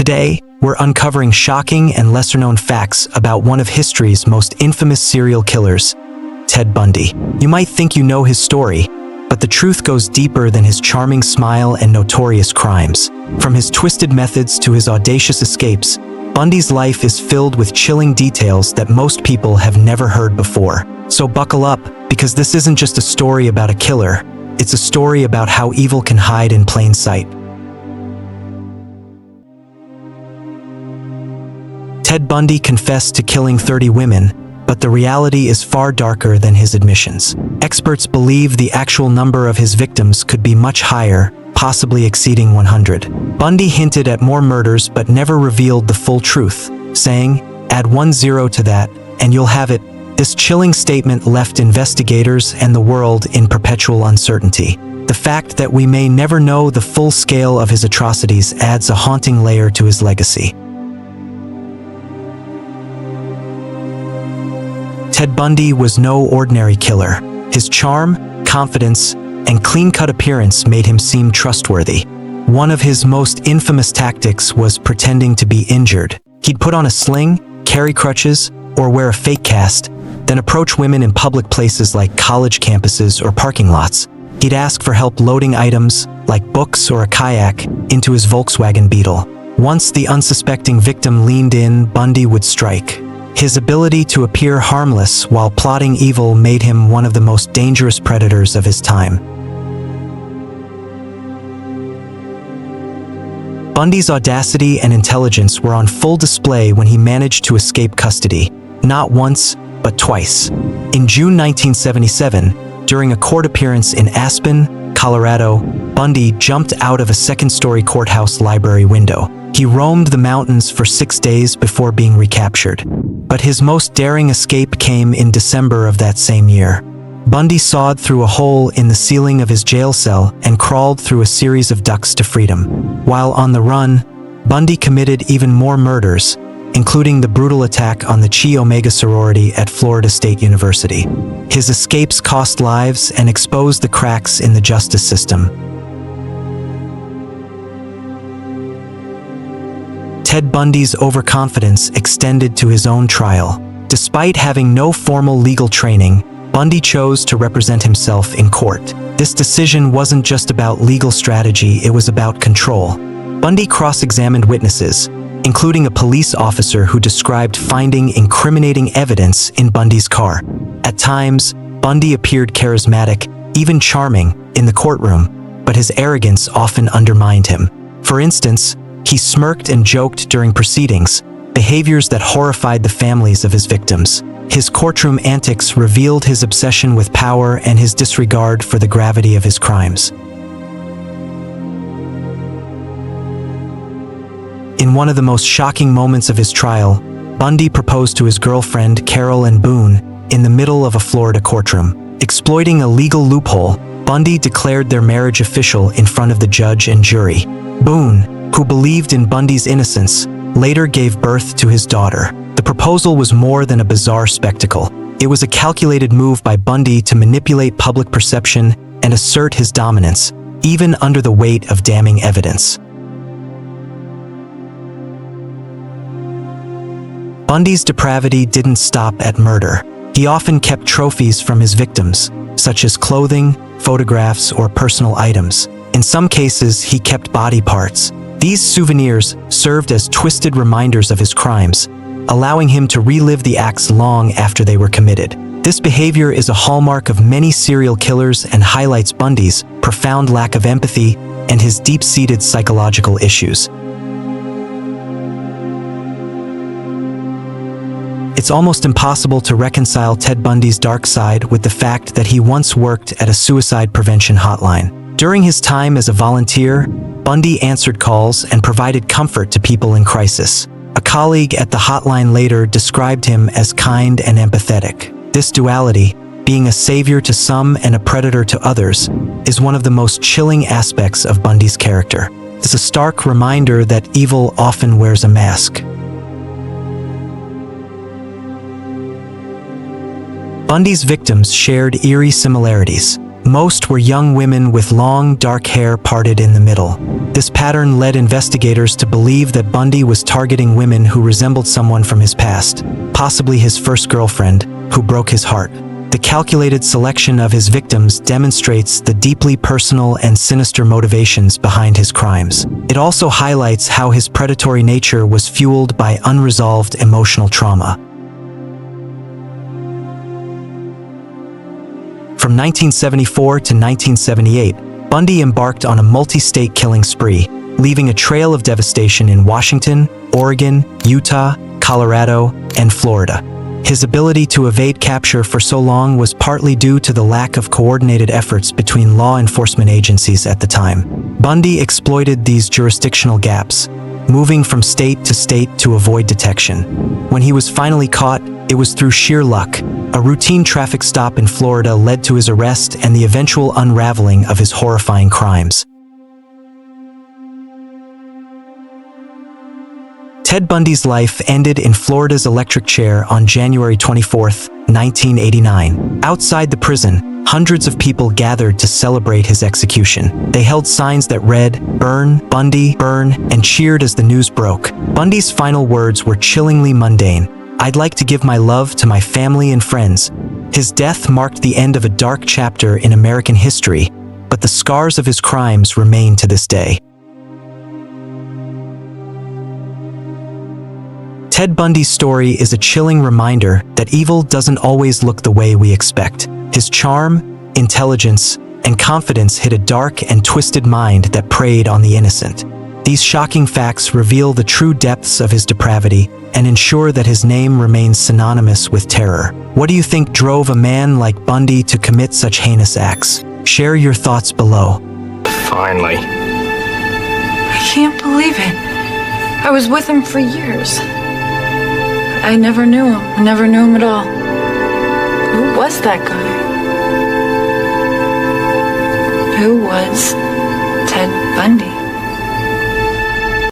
Today, we're uncovering shocking and lesser-known facts about one of history's most infamous serial killers, Ted Bundy. You might think you know his story, but the truth goes deeper than his charming smile and notorious crimes. From his twisted methods to his audacious escapes, Bundy's life is filled with chilling details that most people have never heard before. So buckle up, because this isn't just a story about a killer, it's a story about how evil can hide in plain sight. Ted Bundy confessed to killing 30 women, but the reality is far darker than his admissions. Experts believe the actual number of his victims could be much higher, possibly exceeding 100. Bundy hinted at more murders but never revealed the full truth, saying, "Add 1 0 to that, and you'll have it." This chilling statement left investigators and the world in perpetual uncertainty. The fact that we may never know the full scale of his atrocities adds a haunting layer to his legacy. Ted Bundy was no ordinary killer. His charm, confidence, and clean-cut appearance made him seem trustworthy. One of his most infamous tactics was pretending to be injured. He'd put on a sling, carry crutches, or wear a fake cast, then approach women in public places like college campuses or parking lots. He'd ask for help loading items, like books or a kayak, into his Volkswagen Beetle. Once the unsuspecting victim leaned in, Bundy would strike. His ability to appear harmless while plotting evil made him one of the most dangerous predators of his time. Bundy's audacity and intelligence were on full display when he managed to escape custody, not once, but twice. In June 1977, during a court appearance in Aspen, Colorado, Bundy jumped out of a second-story courthouse library window. He roamed the mountains for 6 days before being recaptured. But his most daring escape came in December of that same year. Bundy sawed through a hole in the ceiling of his jail cell and crawled through a series of ducts to freedom. While on the run, Bundy committed even more murders, including the brutal attack on the Chi Omega sorority at Florida State University. His escapes cost lives and exposed the cracks in the justice system. Ted Bundy's overconfidence extended to his own trial. Despite having no formal legal training, Bundy chose to represent himself in court. This decision wasn't just about legal strategy, it was about control. Bundy cross-examined witnesses, including a police officer who described finding incriminating evidence in Bundy's car. At times, Bundy appeared charismatic, even charming, in the courtroom, but his arrogance often undermined him. For instance, he smirked and joked during proceedings, behaviors that horrified the families of his victims. His courtroom antics revealed his obsession with power and his disregard for the gravity of his crimes. In one of the most shocking moments of his trial, Bundy proposed to his girlfriend, Carol Ann Boone, in the middle of a Florida courtroom. Exploiting a legal loophole, Bundy declared their marriage official in front of the judge and jury. Boone, who believed in Bundy's innocence, later gave birth to his daughter. The proposal was more than a bizarre spectacle. It was a calculated move by Bundy to manipulate public perception and assert his dominance, even under the weight of damning evidence. Bundy's depravity didn't stop at murder. He often kept trophies from his victims, such as clothing, photographs, or personal items. In some cases, he kept body parts. These souvenirs served as twisted reminders of his crimes, allowing him to relive the acts long after they were committed. This behavior is a hallmark of many serial killers and highlights Bundy's profound lack of empathy and his deep-seated psychological issues. It's almost impossible to reconcile Ted Bundy's dark side with the fact that he once worked at a suicide prevention hotline. During his time as a volunteer, Bundy answered calls and provided comfort to people in crisis. A colleague at the hotline later described him as kind and empathetic. This duality, being a savior to some and a predator to others, is one of the most chilling aspects of Bundy's character. It's a stark reminder that evil often wears a mask. Bundy's victims shared eerie similarities. Most were young women with long, dark hair parted in the middle. This pattern led investigators to believe that Bundy was targeting women who resembled someone from his past, possibly his first girlfriend, who broke his heart. The calculated selection of his victims demonstrates the deeply personal and sinister motivations behind his crimes. It also highlights how his predatory nature was fueled by unresolved emotional trauma. From 1974 to 1978, Bundy embarked on a multi-state killing spree, leaving a trail of devastation in Washington, Oregon, Utah, Colorado, and Florida. His ability to evade capture for so long was partly due to the lack of coordinated efforts between law enforcement agencies at the time. Bundy exploited these jurisdictional gaps, moving from state to state to avoid detection. When he was finally caught, it was through sheer luck. A routine traffic stop in Florida led to his arrest and the eventual unraveling of his horrifying crimes. Ted Bundy's life ended in Florida's electric chair on January 24, 1989. Outside the prison, hundreds of people gathered to celebrate his execution. They held signs that read, "Burn, Bundy, burn," and cheered as the news broke. Bundy's final words were chillingly mundane. "I'd like to give my love to my family and friends." His death marked the end of a dark chapter in American history, but the scars of his crimes remain to this day. Ted Bundy's story is a chilling reminder that evil doesn't always look the way we expect. His charm, intelligence, and confidence hid a dark and twisted mind that preyed on the innocent. These shocking facts reveal the true depths of his depravity and ensure that his name remains synonymous with terror. What do you think drove a man like Bundy to commit such heinous acts? Share your thoughts below. Finally. I can't believe it. I was with him for years. I never knew him. I never knew him at all. Who was that guy? Who was Ted Bundy?